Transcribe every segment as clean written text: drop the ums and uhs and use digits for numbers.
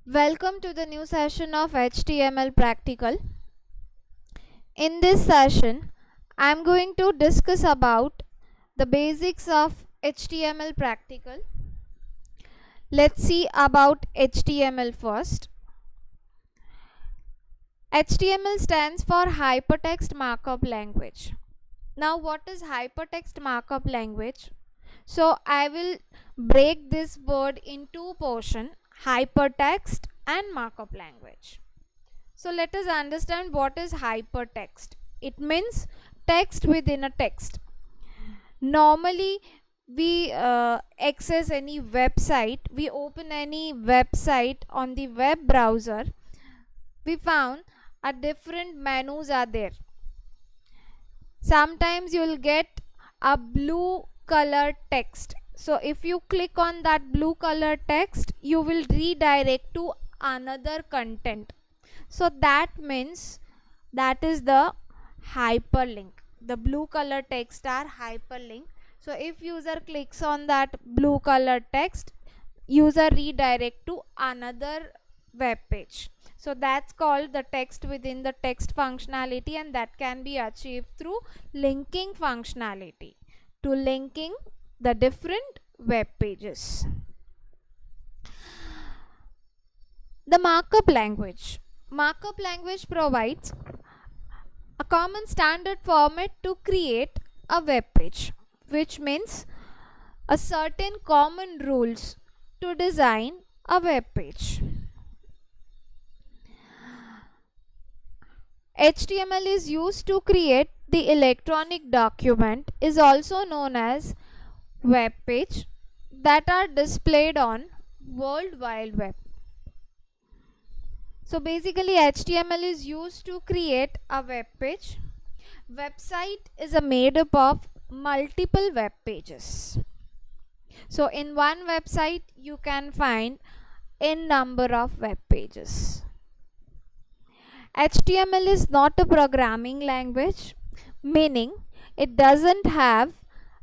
Welcome to the new session of HTML Practical. In this session, I am going to discuss about the basics of HTML Practical. Let's see about HTML first. HTML stands for Hypertext Markup Language. Now, what is Hypertext Markup Language? So, I will break this word in two portions, hypertext and markup language. So let us understand what is hypertext. It means text within a text. Normally we access any website, we open any website on the web browser, we found a different menus are there. Sometimes you will get a blue color text. So if you click on that blue color text, you will redirect to another content. So that means that is the hyperlink. The blue color text are hyperlink. So if user clicks on that blue color text, user redirect to another web page. So that's called the text within the text functionality, and that can be achieved through linking functionality, to linking the different web pages. The markup language. Markup language provides a common standard format to create a web page, which means a certain common rules to design a web page. HTML is used to create the electronic document, is also known as web page, that are displayed on World Wide Web. So basically HTML is used to create a web page. Website is made up of multiple web pages. So in one website you can find n number of web pages. HTML is not a programming language, meaning it doesn't have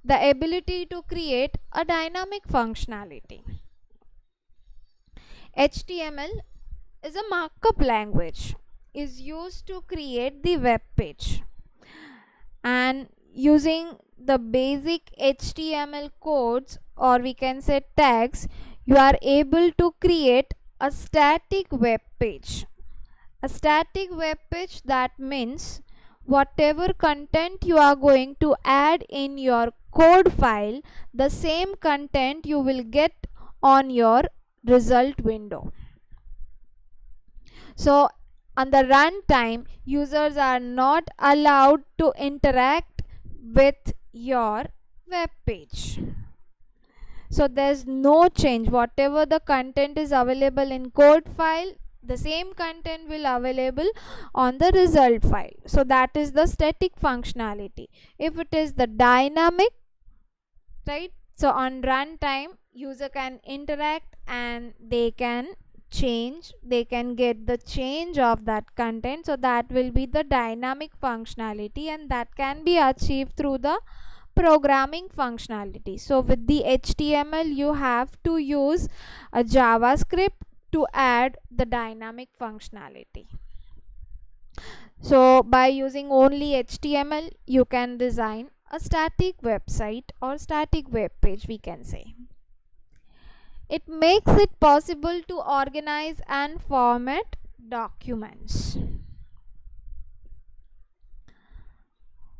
the ability to create a dynamic functionality. HTML is a markup language, is used to create the web page, and using the basic HTML codes, or we can say tags, you are able to create a static web page. A static web page, that means whatever content you are going to add in your code file, the same content you will get on your result window. So on the runtime, users are not allowed to interact with your web page. So there's no change. Whatever the content is available in code file, the same content will available on the result file. So that is the static functionality. If it is the dynamic, right, so on runtime user can interact and they can change, they can get the change of that content. So that will be the dynamic functionality, and that can be achieved through the programming functionality. So with the HTML you have to use a JavaScript to add the dynamic functionality. So by using only HTML you can design a static website or static web page, we can say. It makes it possible to organize and format documents.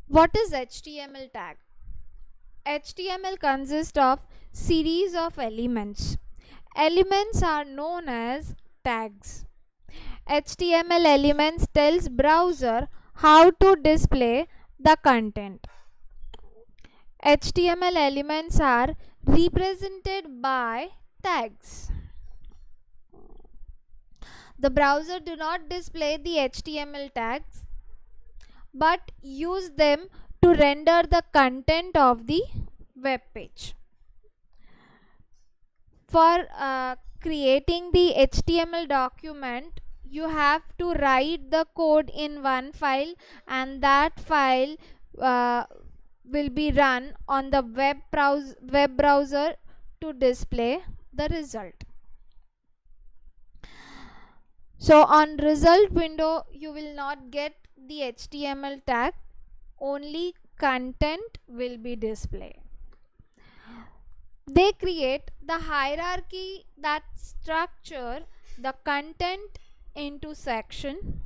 What is HTML tag? HTML consists of series of elements. Elements are known as tags. HTML elements tells browser how to display the content. HTML elements are represented by tags. The browser do not display the HTML tags, but use them to render the content of the web page. For creating the HTML document, you have to write the code in one file, and that file will be run on the web browser to display the result. So on result window you will not get the HTML tag, only content will be displayed. They create the hierarchy that structure the content into section,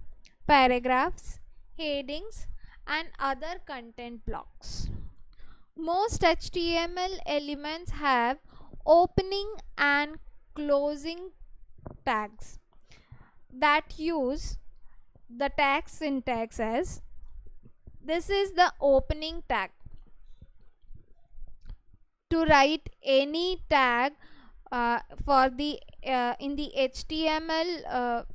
paragraphs, headings and other content blocks. Most HTML elements have opening and closing tags that use the tag syntax as this is the opening tag. To write any tag for the in the HTML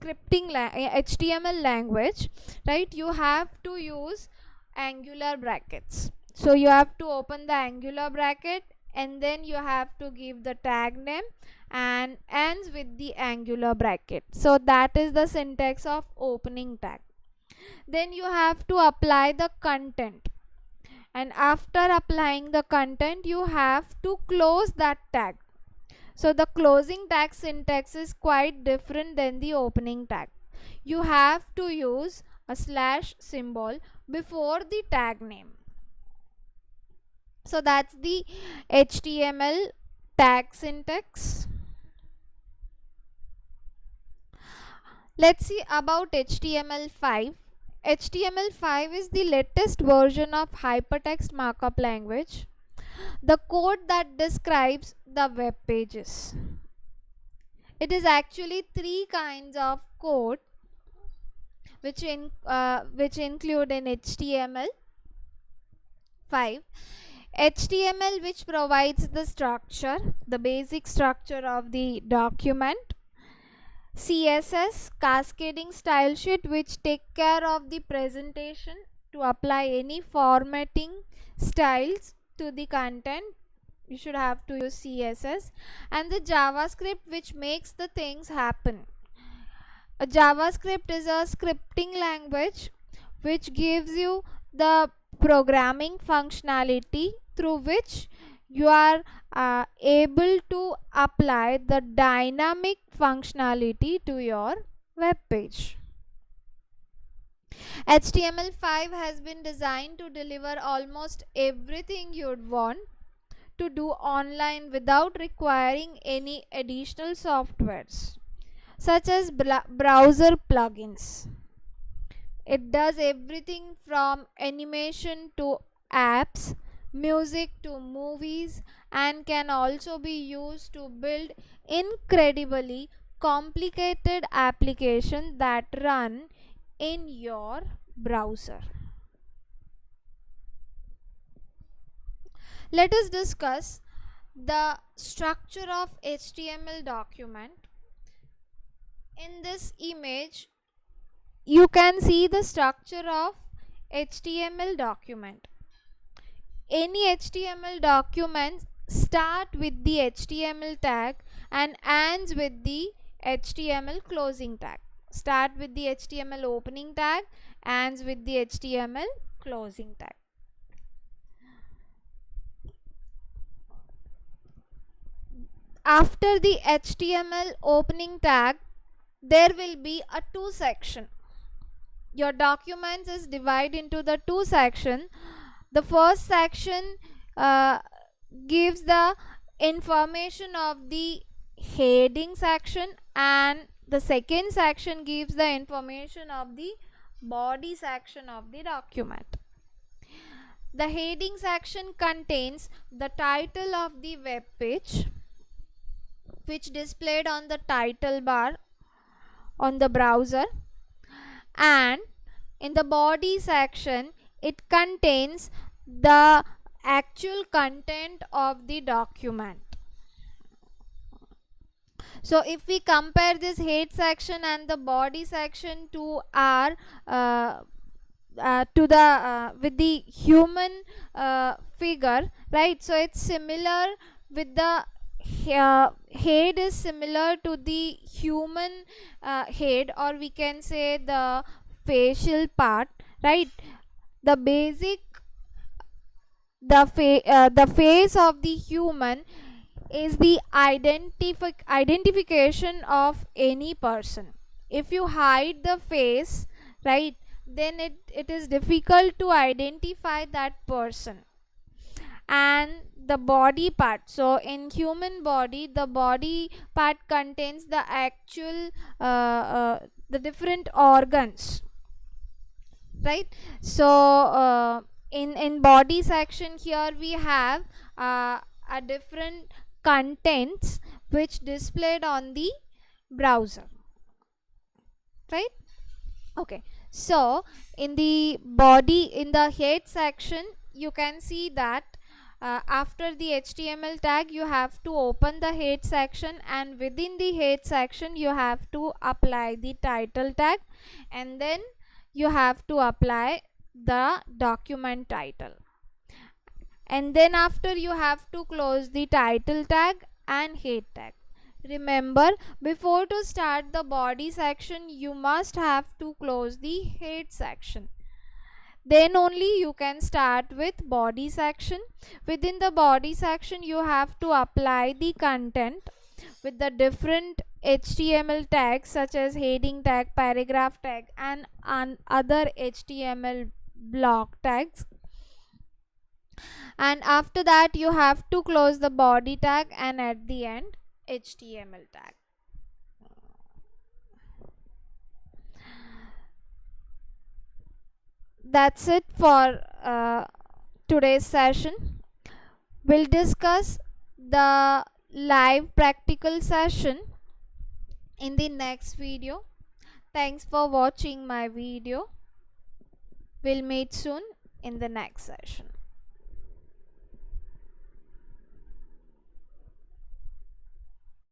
HTML language, right, you have to use angular brackets. So you have to open the angular bracket and then you have to give the tag name and ends with the angular bracket. So that is the syntax of opening tag. Then you have to apply the content, and after applying the content you have to close that tag. So the closing tag syntax is quite different than the opening tag. You have to use a slash symbol before the tag name. So that's the HTML tag syntax. Let's see about HTML5. HTML5 is the latest version of hypertext markup language, the code that describes the web pages. It is actually three kinds of code which include in HTML5. HTML, which provides the structure, the basic structure of the document. CSS, cascading style sheet, which take care of the presentation to apply any formatting styles to the content. You should have to use CSS. And the JavaScript, which makes the things happen. A JavaScript is a scripting language which gives you the programming functionality through which you are able to apply the dynamic functionality to your web page. HTML5 has been designed to deliver almost everything you'd want to do online without requiring any additional softwares such as browser plugins. It does everything from animation to apps, music to movies, and can also be used to build incredibly complicated applications that run in your browser. Let us discuss the structure of HTML document. In this image you can see the structure of HTML document. Any HTML document start with the HTML tag and ends with the HTML closing tag. Start with the HTML opening tag, ends with the HTML closing tag. After the HTML opening tag, there will be a two section. Your documents is divided into the two section. The first section gives the information of the heading section, and the second section gives the information of the body section of the document. The heading section contains the title of the web page, which displayed on the title bar on the browser, and in the body section it contains the actual content of the document. So if we compare this head section and the body section to our with the human figure, right, so it's similar with the head is similar to the human head, or we can say the facial part, right. The basic the face of the human is the identification of any person. If you hide the face, right, then it is difficult to identify that person. And the body part, so in human body, the body part contains the actual the different organs, right? So in body section, here we have a different contents which displayed on the browser, right? Okay, so in the body, in the head section, you can see that after the HTML tag, you have to open the head section, and within the head section you have to apply the title tag, and then you have to apply the document title, and then after you have to close the title tag and head tag. Remember, before to start the body section, you must have to close the head section. Then only you can start with body section. Within the body section, you have to apply the content with the different HTML tags such as heading tag, paragraph tag, and other HTML block tags. And after that, you have to close the body tag, and at the end, HTML tag. That's it for today's session. We'll discuss the live practical session in the next video. Thanks for watching my video. We'll meet soon in the next session.